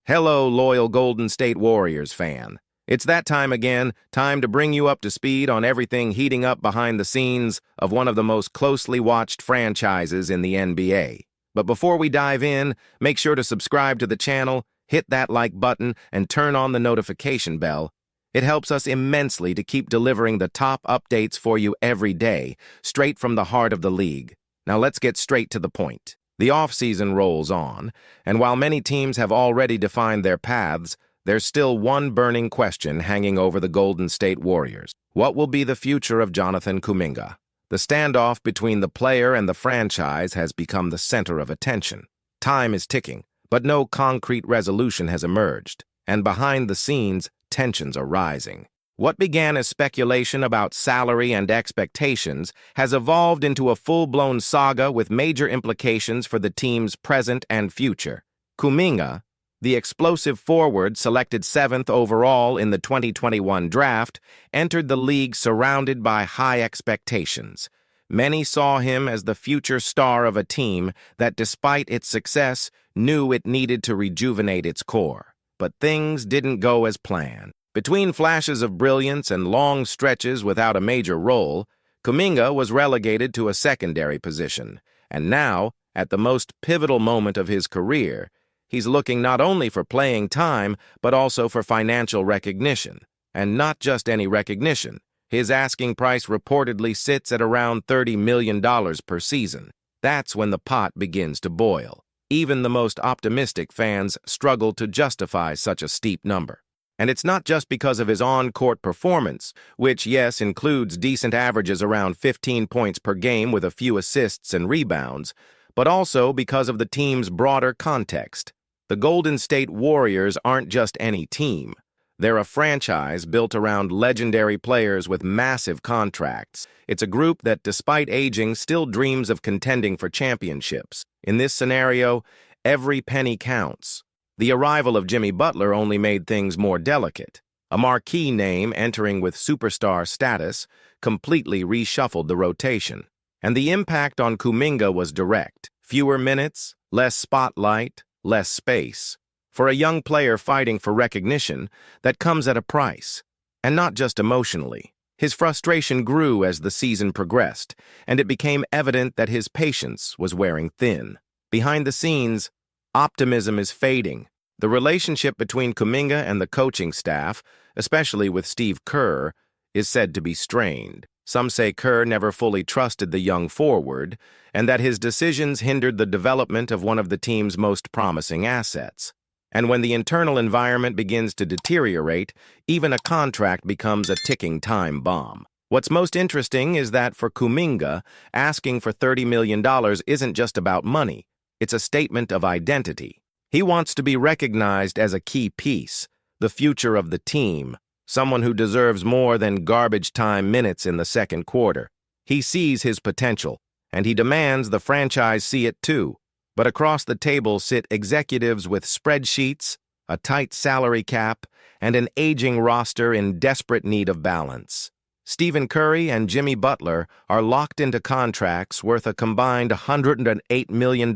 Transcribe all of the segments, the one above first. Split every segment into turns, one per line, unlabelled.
Hello, loyal Golden State Warriors fan. It's that time again, time to bring you up to speed on everything heating up behind the scenes of one of the most closely watched franchises in the NBA. But before we dive in, make sure to subscribe to the channel, hit that like button, and turn on the notification bell. It helps us immensely to keep delivering the top updates for you every day, straight from the heart of the league. Now let's get straight to the point. The offseason rolls on, and while many teams have already defined their paths, there's still one burning question hanging over the Golden State Warriors. What will be the future of Jonathan Kuminga? The standoff between the player and the franchise has become the center of attention. Time is ticking, but no concrete resolution has emerged, and behind the scenes, tensions are rising. What began as speculation about salary and expectations has evolved into a full-blown saga with major implications for the team's present and future. Kuminga, the explosive forward selected 7th overall in the 2021 draft, entered the league surrounded by high expectations. Many saw him as the future star of a team that, despite its success, knew it needed to rejuvenate its core. But things didn't go as planned. Between flashes of brilliance and long stretches without a major role, Kuminga was relegated to a secondary position, and now, at the most pivotal moment of his career, he's looking not only for playing time, but also for financial recognition. And not just any recognition. His asking price reportedly sits at around $30 million per season. That's when the pot begins to boil. Even the most optimistic fans struggle to justify such a steep number. And it's not just because of his on-court performance, which, yes, includes decent averages around 15 points per game with a few assists and rebounds, but also because of the team's broader context. The Golden State Warriors aren't just any team. They're a franchise built around legendary players with massive contracts. It's a group that, despite aging, still dreams of contending for championships. In this scenario, every penny counts. The arrival of Jimmy Butler only made things more delicate. A marquee name entering with superstar status completely reshuffled the rotation. And the impact on Kuminga was direct. Fewer minutes, less spotlight, less space. For a young player fighting for recognition, that comes at a price. And not just emotionally. His frustration grew as the season progressed, and it became evident that his patience was wearing thin. Behind the scenes, optimism is fading. The relationship between Kuminga and the coaching staff, especially with Steve Kerr, is said to be strained. Some say Kerr never fully trusted the young forward, and that his decisions hindered the development of one of the team's most promising assets. And when the internal environment begins to deteriorate, even a contract becomes a ticking time bomb. What's most interesting is that for Kuminga, asking for $30 million isn't just about money. It's a statement of identity. He wants to be recognized as a key piece, the future of the team, someone who deserves more than garbage time minutes in the second quarter. He sees his potential, and he demands the franchise see it too. But across the table sit executives with spreadsheets, a tight salary cap, and an aging roster in desperate need of balance. Stephen Curry and Jimmy Butler are locked into contracts worth a combined $108 million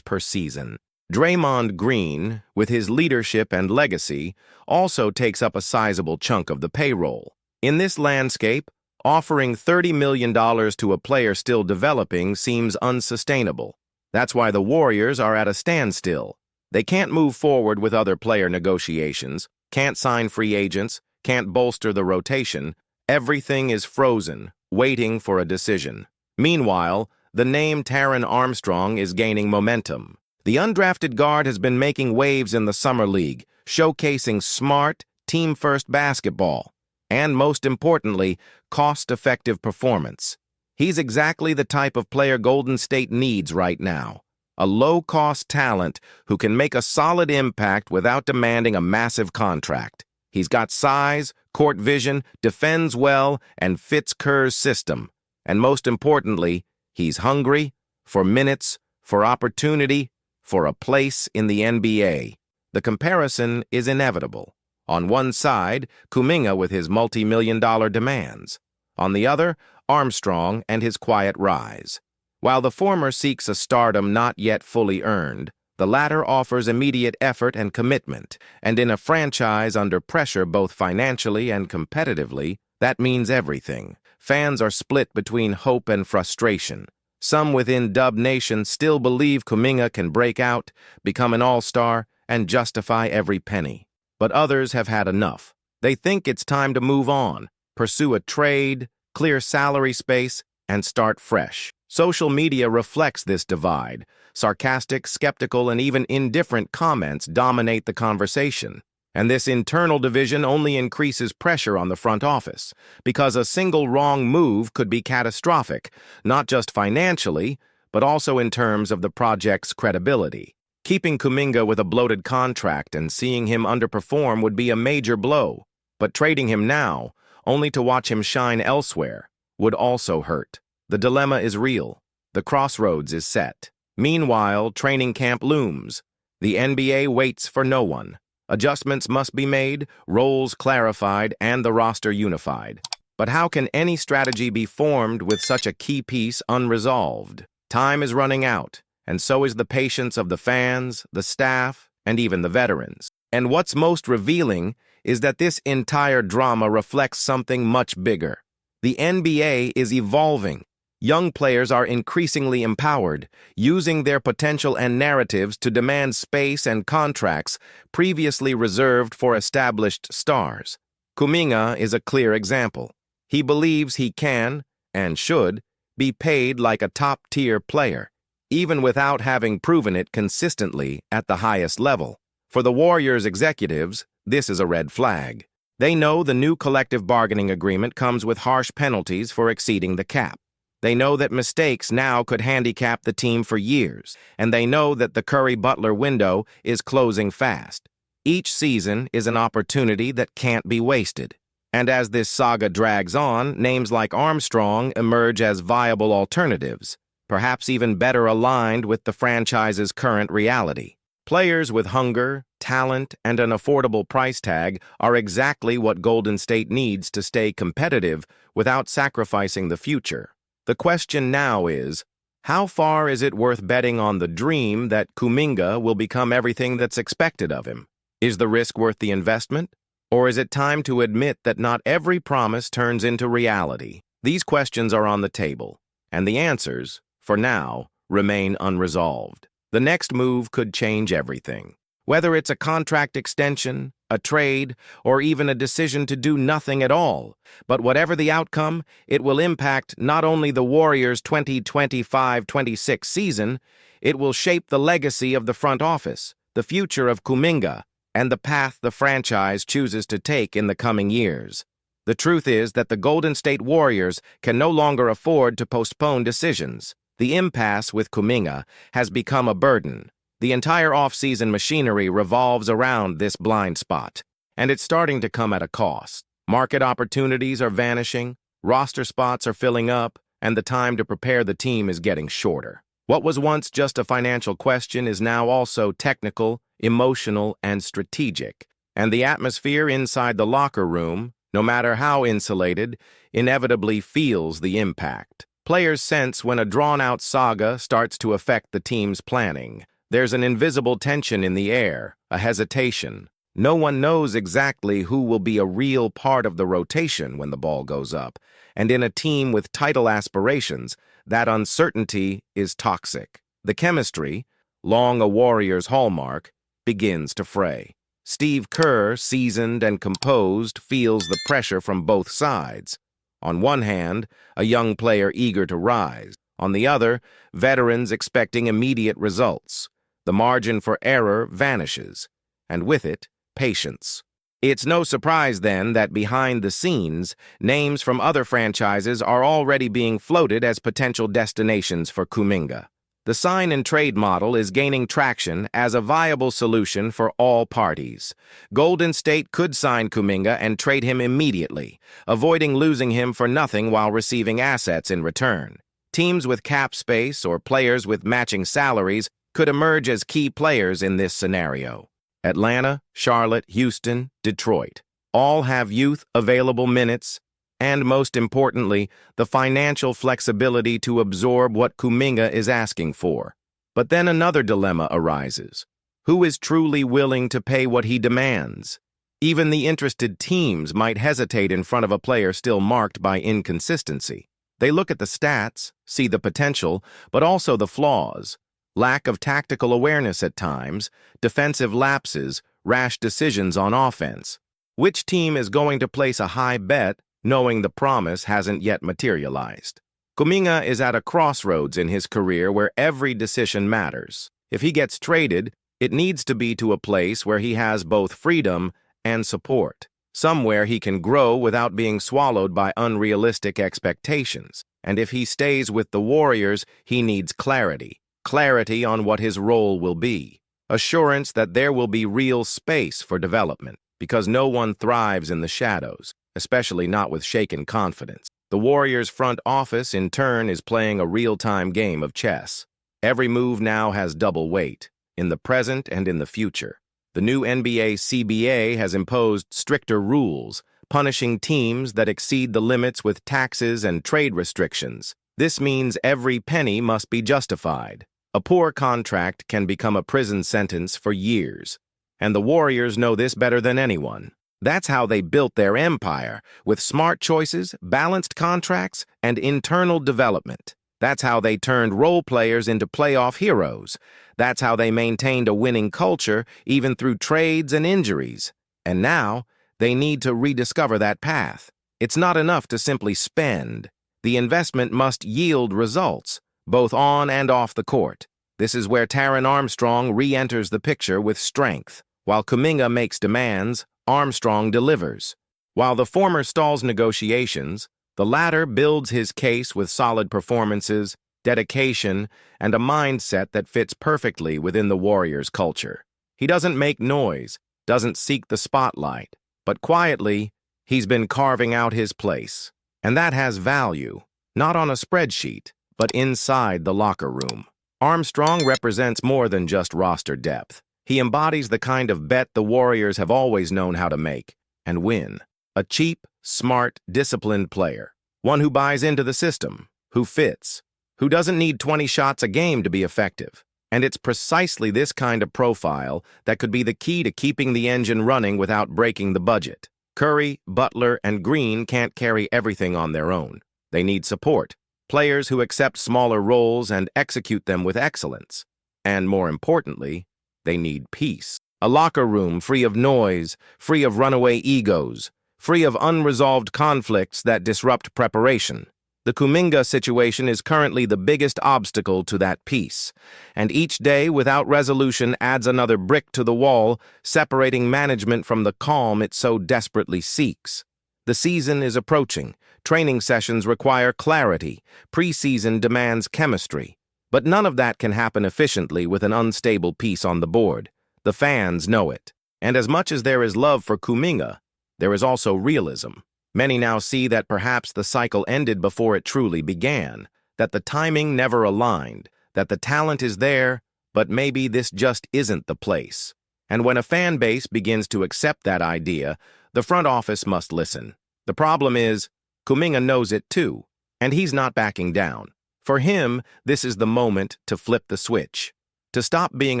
per season. Draymond Green, with his leadership and legacy, also takes up a sizable chunk of the payroll. In this landscape, offering $30 million to a player still developing seems unsustainable. That's why the Warriors are at a standstill. They can't move forward with other player negotiations, can't sign free agents, can't bolster the rotation. Everything is frozen, waiting for a decision. Meanwhile, the name Taran Armstrong is gaining momentum. The undrafted guard has been making waves in the Summer League, showcasing smart, team-first basketball, and most importantly, cost-effective performance. He's exactly the type of player Golden State needs right now. A low-cost talent who can make a solid impact without demanding a massive contract. He's got size, court vision, defends well, and fits Kerr's system. And most importantly, he's hungry for minutes, for opportunity, for a place in the NBA. The comparison is inevitable. On one side, Kuminga with his multi-million-dollar demands. On the other, Armstrong and his quiet rise. While the former seeks a stardom not yet fully earned, The latter offers immediate effort and commitment, and in a franchise under pressure both financially and competitively, that means everything. Fans are split between hope and frustration. Some within Dub Nation still believe Kuminga can break out, become an all-star, and justify every penny. But others have had enough. They think it's time to move on, pursue a trade, clear salary space, and start fresh. Social media reflects this divide. Sarcastic, skeptical, and even indifferent comments dominate the conversation. And this internal division only increases pressure on the front office, because a single wrong move could be catastrophic, not just financially, but also in terms of the project's credibility. Keeping Kuminga with a bloated contract and seeing him underperform would be a major blow, but trading him now, only to watch him shine elsewhere, would also hurt. The dilemma is real. The crossroads is set. Meanwhile, training camp looms. The NBA waits for no one. Adjustments must be made, roles clarified, and the roster unified. But how can any strategy be formed with such a key piece unresolved? Time is running out, and so is the patience of the fans, the staff, and even the veterans. And what's most revealing is that this entire drama reflects something much bigger. The NBA is evolving. Young players are increasingly empowered, using their potential and narratives to demand space and contracts previously reserved for established stars. Kuminga is a clear example. He believes he can, and should, be paid like a top-tier player, even without having proven it consistently at the highest level. For the Warriors executives, this is a red flag. They know the new collective bargaining agreement comes with harsh penalties for exceeding the cap. They know that mistakes now could handicap the team for years, and they know that the Curry-Butler window is closing fast. Each season is an opportunity that can't be wasted. And as this saga drags on, names like Armstrong emerge as viable alternatives, perhaps even better aligned with the franchise's current reality. Players with hunger, talent, and an affordable price tag are exactly what Golden State needs to stay competitive without sacrificing the future. The question now is, how far is it worth betting on the dream that Kuminga will become everything that's expected of him? Is the risk worth the investment? Or is it time to admit that not every promise turns into reality? These questions are on the table, and the answers, for now, remain unresolved. The next move could change everything. Whether it's a contract extension, a trade, or even a decision to do nothing at all. But whatever the outcome, it will impact not only the Warriors' 2025-26 season, it will shape the legacy of the front office, the future of Kuminga, and the path the franchise chooses to take in the coming years. The truth is that the Golden State Warriors can no longer afford to postpone decisions. The impasse with Kuminga has become a burden. The entire off-season machinery revolves around this blind spot, and it's starting to come at a cost. Market opportunities are vanishing, roster spots are filling up, and the time to prepare the team is getting shorter. What was once just a financial question is now also technical, emotional, and strategic. And the atmosphere inside the locker room, no matter how insulated, inevitably feels the impact. Players sense when a drawn-out saga starts to affect the team's planning. There's an invisible tension in the air, a hesitation. No one knows exactly who will be a real part of the rotation when the ball goes up. And in a team with title aspirations, that uncertainty is toxic. The chemistry, long a Warriors' hallmark, begins to fray. Steve Kerr, seasoned and composed, feels the pressure from both sides. On one hand, a young player eager to rise. On the other, veterans expecting immediate results. The margin for error vanishes, and with it, patience. It's no surprise, then, that behind the scenes, names from other franchises are already being floated as potential destinations for Kuminga. The sign-and-trade model is gaining traction as a viable solution for all parties. Golden State could sign Kuminga and trade him immediately, avoiding losing him for nothing while receiving assets in return. Teams with cap space or players with matching salaries could emerge as key players in this scenario. Atlanta, Charlotte, Houston, Detroit all have youth available minutes and, most importantly, the financial flexibility to absorb what Kuminga is asking for. But then another dilemma arises. Who is truly willing to pay what he demands? Even the interested teams might hesitate in front of a player still marked by inconsistency. They look at the stats, see the potential, but also the flaws. Lack of tactical awareness at times, defensive lapses, rash decisions on offense. Which team is going to place a high bet knowing the promise hasn't yet materialized? Kuminga is at a crossroads in his career where every decision matters. If he gets traded, it needs to be to a place where he has both freedom and support, somewhere he can grow without being swallowed by unrealistic expectations. And if he stays with the Warriors, he needs clarity. Clarity on what his role will be. Assurance that there will be real space for development, because no one thrives in the shadows, especially not with shaken confidence. The Warriors' front office, in turn, is playing a real-time game of chess. Every move now has double weight, in the present and in the future. The new NBA CBA has imposed stricter rules, punishing teams that exceed the limits with taxes and trade restrictions. This means every penny must be justified. A poor contract can become a prison sentence for years, and the Warriors know this better than anyone. That's how they built their empire, with smart choices, balanced contracts, and internal development. That's how they turned role players into playoff heroes. That's how they maintained a winning culture, even through trades and injuries. And now, they need to rediscover that path. It's not enough to simply spend. The investment must yield results, both on and off the court. This is where Taran Armstrong re-enters the picture with strength. While Kuminga makes demands, Armstrong delivers. While the former stalls negotiations, the latter builds his case with solid performances, dedication, and a mindset that fits perfectly within the Warriors' culture. He doesn't make noise, doesn't seek the spotlight, but quietly, he's been carving out his place. And that has value, not on a spreadsheet, but inside the locker room. Armstrong represents more than just roster depth. He embodies the kind of bet the Warriors have always known how to make and win. A cheap, smart, disciplined player. One who buys into the system, who fits, who doesn't need 20 shots a game to be effective. And it's precisely this kind of profile that could be the key to keeping the engine running without breaking the budget. Curry, Butler, and Green can't carry everything on their own. They need support. Players who accept smaller roles and execute them with excellence. And more importantly, they need peace. A locker room free of noise, free of runaway egos, free of unresolved conflicts that disrupt preparation. The Kuminga situation is currently the biggest obstacle to that peace, and each day without resolution adds another brick to the wall, separating management from the calm it so desperately seeks. The season is approaching. Training sessions require clarity. Preseason demands chemistry. But none of that can happen efficiently with an unstable piece on the board. The fans know it. And as much as there is love for Kuminga, there is also realism. Many now see that perhaps the cycle ended before it truly began, that the timing never aligned, that the talent is there, but maybe this just isn't the place. And when a fan base begins to accept that idea, the front office must listen. The problem is, Kuminga knows it too, and he's not backing down. For him, this is the moment to flip the switch, to stop being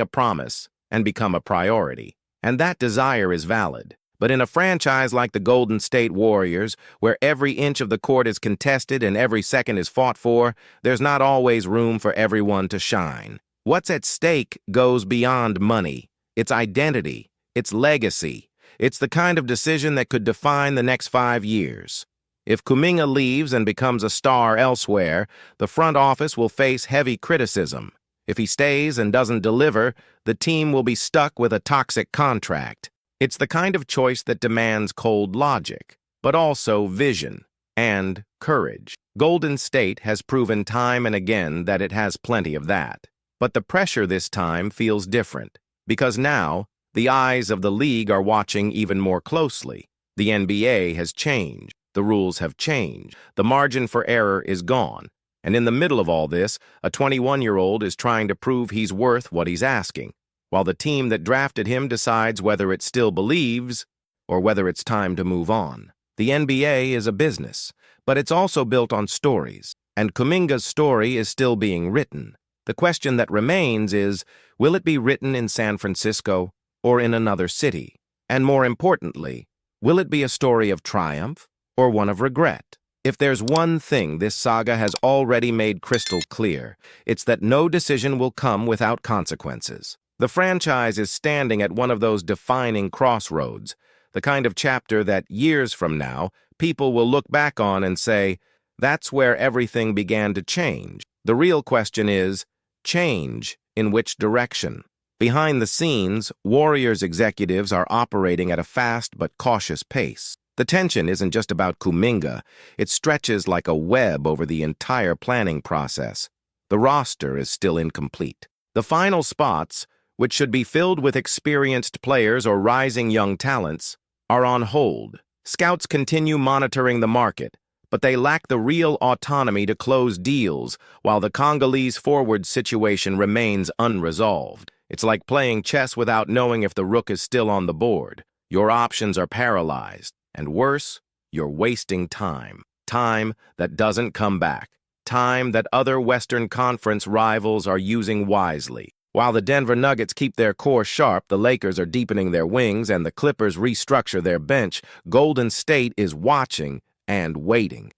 a promise and become a priority. And that desire is valid. But in a franchise like the Golden State Warriors, where every inch of the court is contested and every second is fought for, there's not always room for everyone to shine. What's at stake goes beyond money. It's identity. It's legacy. It's the kind of decision that could define the next 5 years. If Kuminga leaves and becomes a star elsewhere, the front office will face heavy criticism. If he stays and doesn't deliver, the team will be stuck with a toxic contract. It's the kind of choice that demands cold logic, but also vision and courage. Golden State has proven time and again that it has plenty of that. But the pressure this time feels different, because now the eyes of the league are watching even more closely. The NBA has changed. The rules have changed. The margin for error is gone. And in the middle of all this, a 21-year-old is trying to prove he's worth what he's asking, while the team that drafted him decides whether it still believes or whether it's time to move on. The NBA is a business, but it's also built on stories, and Kuminga's story is still being written. The question that remains is, will it be written in San Francisco or in another city? And more importantly, will it be a story of triumph or one of regret? If there's one thing this saga has already made crystal clear, it's that no decision will come without consequences. The franchise is standing at one of those defining crossroads, the kind of chapter that years from now, people will look back on and say, that's where everything began to change. The real question is, change in which direction? Behind the scenes, Warriors executives are operating at a fast but cautious pace. The tension isn't just about Kuminga, it stretches like a web over the entire planning process. The roster is still incomplete. The final spots, which should be filled with experienced players or rising young talents, are on hold. Scouts continue monitoring the market, but they lack the real autonomy to close deals while the Congolese forward situation remains unresolved. It's like playing chess without knowing if the rook is still on the board. Your options are paralyzed, and worse, you're wasting time. Time that doesn't come back. Time that other Western Conference rivals are using wisely. While the Denver Nuggets keep their core sharp, the Lakers are deepening their wings, and the Clippers restructure their bench, Golden State is watching and waiting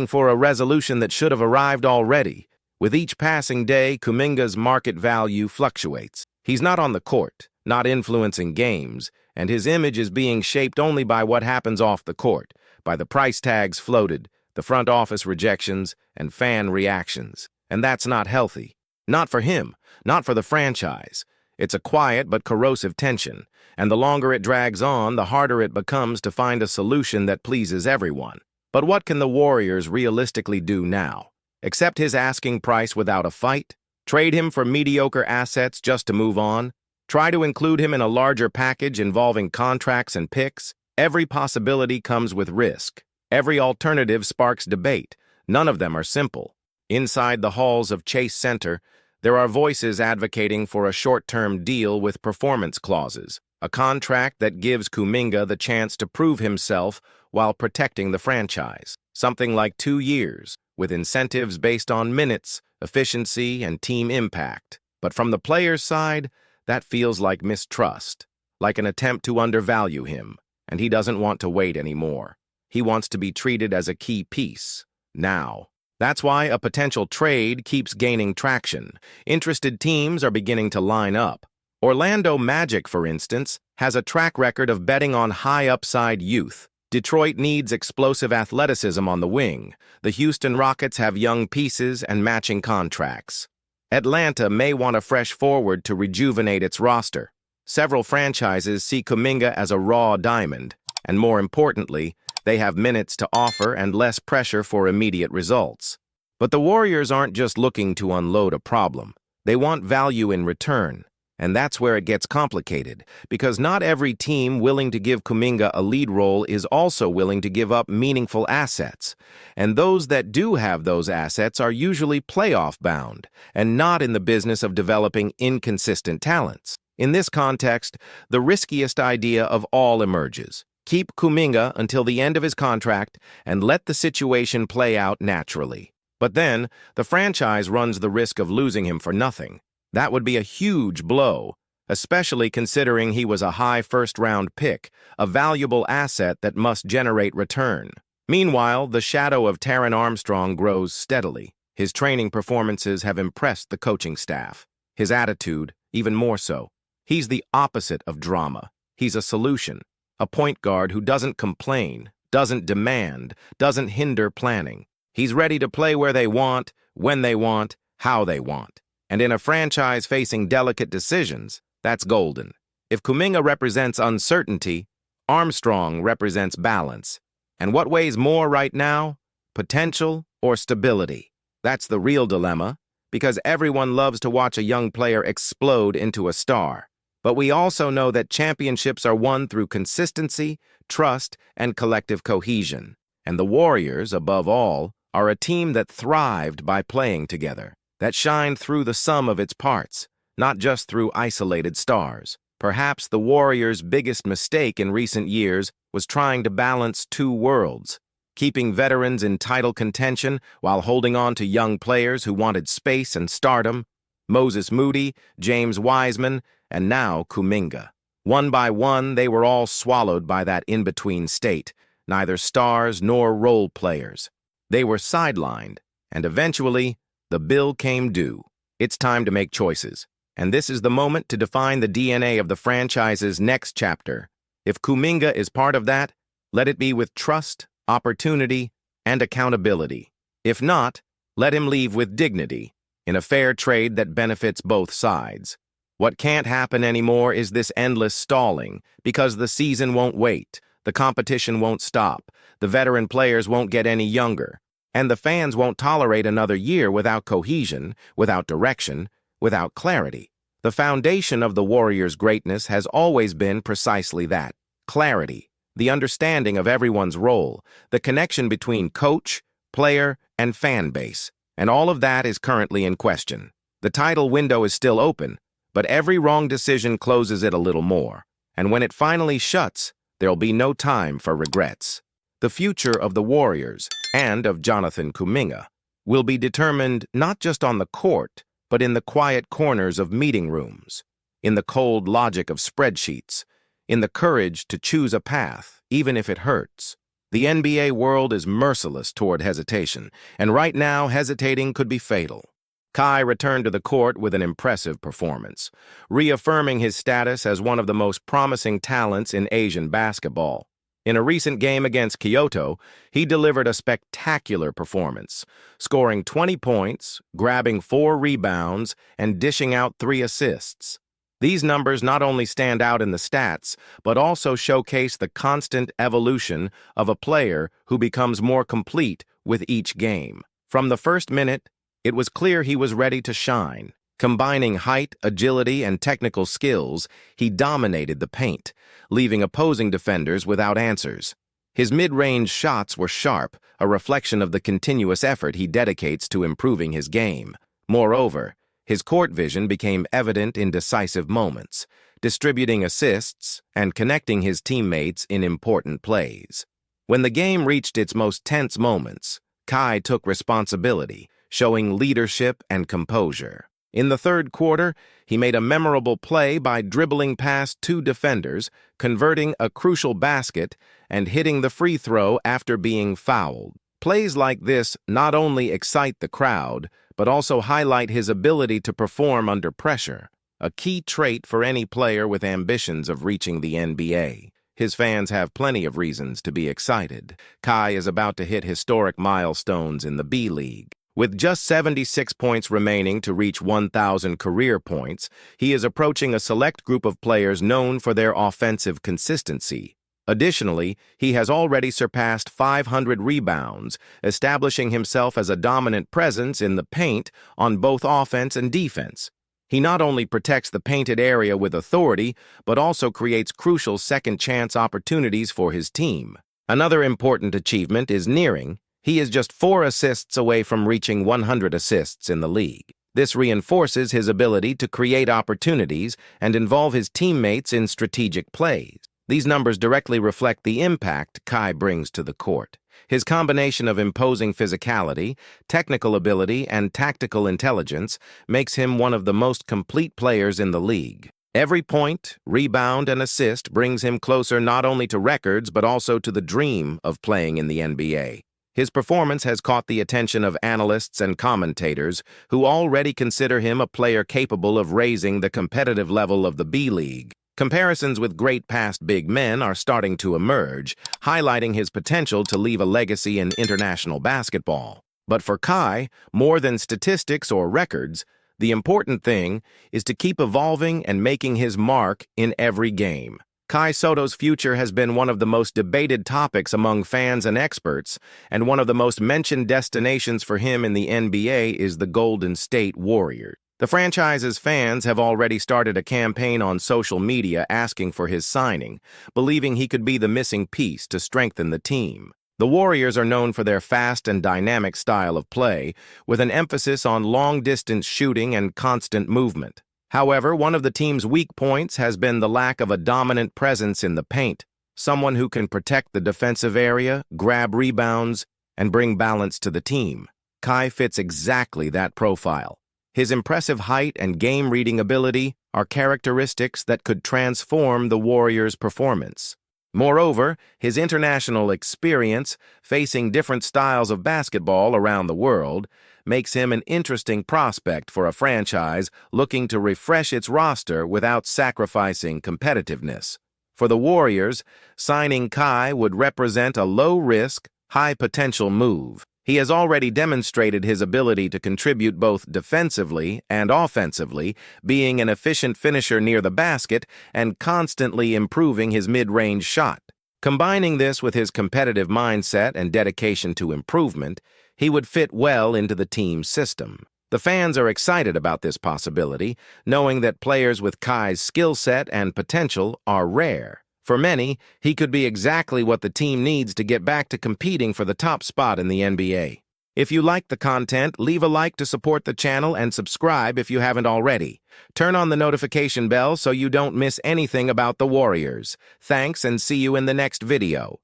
for a resolution that should have arrived already. With each passing day, Kuminga's market value fluctuates. He's not on the court, not influencing games, and his image is being shaped only by what happens off the court, by the price tags floated, the front office rejections, and fan reactions. And that's not healthy. Not for him, not for the franchise. It's a quiet but corrosive tension, and the longer it drags on, the harder it becomes to find a solution that pleases everyone. But what can the Warriors realistically do now? Accept his asking price without a fight? Trade him for mediocre assets just to move on? Try to include him in a larger package involving contracts and picks? Every possibility comes with risk. Every alternative sparks debate. None of them are simple. Inside the halls of Chase Center, there are voices advocating for a short-term deal with performance clauses, a contract that gives Kuminga the chance to prove himself while protecting the franchise. Something like 2 years, with incentives based on minutes, efficiency, and team impact. But from the player's side, that feels like mistrust, like an attempt to undervalue him, and he doesn't want to wait anymore. He wants to be treated as a key piece, now. That's why a potential trade keeps gaining traction. Interested teams are beginning to line up. Orlando Magic, for instance, has a track record of betting on high-upside youth. Detroit needs explosive athleticism on the wing. The Houston Rockets have young pieces and matching contracts. Atlanta may want a fresh forward to rejuvenate its roster. Several franchises see Kuminga as a raw diamond, and more importantly, they have minutes to offer and less pressure for immediate results. But the Warriors aren't just looking to unload a problem. They want value in return. And that's where it gets complicated, because not every team willing to give Kuminga a lead role is also willing to give up meaningful assets. And those that do have those assets are usually playoff-bound and not in the business of developing inconsistent talents. In this context, the riskiest idea of all emerges. Keep Kuminga until the end of his contract and let the situation play out naturally. But then, the franchise runs the risk of losing him for nothing. That would be a huge blow, especially considering he was a high first-round pick, a valuable asset that must generate return. Meanwhile, the shadow of Taran Armstrong grows steadily. His training performances have impressed the coaching staff. His attitude, even more so. He's the opposite of drama. He's a solution. A point guard who doesn't complain, doesn't demand, doesn't hinder planning. He's ready to play where they want, when they want, how they want. And in a franchise facing delicate decisions, that's golden. If Kuminga represents uncertainty, Armstrong represents balance. And what weighs more right now? Potential or stability? That's the real dilemma, because everyone loves to watch a young player explode into a star. But we also know that championships are won through consistency, trust, and collective cohesion. And the Warriors, above all, are a team that thrived by playing together, that shined through the sum of its parts, not just through isolated stars. Perhaps the Warriors' biggest mistake in recent years was trying to balance two worlds, keeping veterans in title contention while holding on to young players who wanted space and stardom. Moses Moody, James Wiseman, and now Kuminga. One by one, they were all swallowed by that in-between state, neither stars nor role players. They were sidelined, and eventually, the bill came due. It's time to make choices, and this is the moment to define the DNA of the franchise's next chapter. If Kuminga is part of that, let it be with trust, opportunity, and accountability. If not, let him leave with dignity, in a fair trade that benefits both sides. What can't happen anymore is this endless stalling, because the season won't wait, the competition won't stop, the veteran players won't get any younger, and the fans won't tolerate another year without cohesion, without direction, without clarity. The foundation of the Warriors' greatness has always been precisely that: clarity, the understanding of everyone's role, the connection between coach, player, and fan base, and all of that is currently in question. The title window is still open, but every wrong decision closes it a little more, and when it finally shuts, there'll be no time for regrets. The future of the Warriors, and of Jonathan Kuminga, will be determined not just on the court, but in the quiet corners of meeting rooms, in the cold logic of spreadsheets, in the courage to choose a path, even if it hurts. The NBA world is merciless toward hesitation, and right now, hesitating could be fatal. Kai returned to the court with an impressive performance, reaffirming his status as one of the most promising talents in Asian basketball. In a recent game against Kyoto, he delivered a spectacular performance, scoring 20 points, grabbing 4 rebounds, and dishing out 3 assists. These numbers not only stand out in the stats, but also showcase the constant evolution of a player who becomes more complete with each game. From the first minute, it was clear he was ready to shine. Combining height, agility, and technical skills, he dominated the paint, leaving opposing defenders without answers. His mid-range shots were sharp, a reflection of the continuous effort he dedicates to improving his game. Moreover, his court vision became evident in decisive moments, distributing assists and connecting his teammates in important plays. When the game reached its most tense moments, Kai took responsibility, showing leadership and composure. In the third quarter, he made a memorable play by dribbling past 2 defenders, converting a crucial basket, and hitting the free throw after being fouled. Plays like this not only excite the crowd, but also highlight his ability to perform under pressure, a key trait for any player with ambitions of reaching the NBA. His fans have plenty of reasons to be excited. Kai is about to hit historic milestones in the B-League. With just 76 points remaining to reach 1,000 career points, he is approaching a select group of players known for their offensive consistency. Additionally, he has already surpassed 500 rebounds, establishing himself as a dominant presence in the paint on both offense and defense. He not only protects the painted area with authority, but also creates crucial second-chance opportunities for his team. Another important achievement is nearing. He is just 4 assists away from reaching 100 assists in the league. This reinforces his ability to create opportunities and involve his teammates in strategic plays. These numbers directly reflect the impact Kai brings to the court. His combination of imposing physicality, technical ability, and tactical intelligence makes him one of the most complete players in the league. Every point, rebound, and assist brings him closer not only to records but also to the dream of playing in the NBA. His performance has caught the attention of analysts and commentators who already consider him a player capable of raising the competitive level of the B-League. Comparisons with great past big men are starting to emerge, highlighting his potential to leave a legacy in international basketball. But for Kai, more than statistics or records, the important thing is to keep evolving and making his mark in every game. Kai Sotto's future has been one of the most debated topics among fans and experts, and one of the most mentioned destinations for him in the NBA is the Golden State Warriors. The franchise's fans have already started a campaign on social media asking for his signing, believing he could be the missing piece to strengthen the team. The Warriors are known for their fast and dynamic style of play, with an emphasis on long-distance shooting and constant movement. However, one of the team's weak points has been the lack of a dominant presence in the paint, someone who can protect the defensive area, grab rebounds, and bring balance to the team. Kai fits exactly that profile. His impressive height and game-reading ability are characteristics that could transform the Warriors' performance. Moreover, his international experience, facing different styles of basketball around the world, makes him an interesting prospect for a franchise looking to refresh its roster without sacrificing competitiveness. For the Warriors, signing Kai would represent a low-risk, high-potential move. He has already demonstrated his ability to contribute both defensively and offensively, being an efficient finisher near the basket and constantly improving his mid-range shot. Combining this with his competitive mindset and dedication to improvement, he would fit well into the team's system. The fans are excited about this possibility, knowing that players with Kai's skill set and potential are rare. For many, he could be exactly what the team needs to get back to competing for the top spot in the NBA. If you like the content, leave a like to support the channel and subscribe if you haven't already. Turn on the notification bell so you don't miss anything about the Warriors. Thanks and see you in the next video.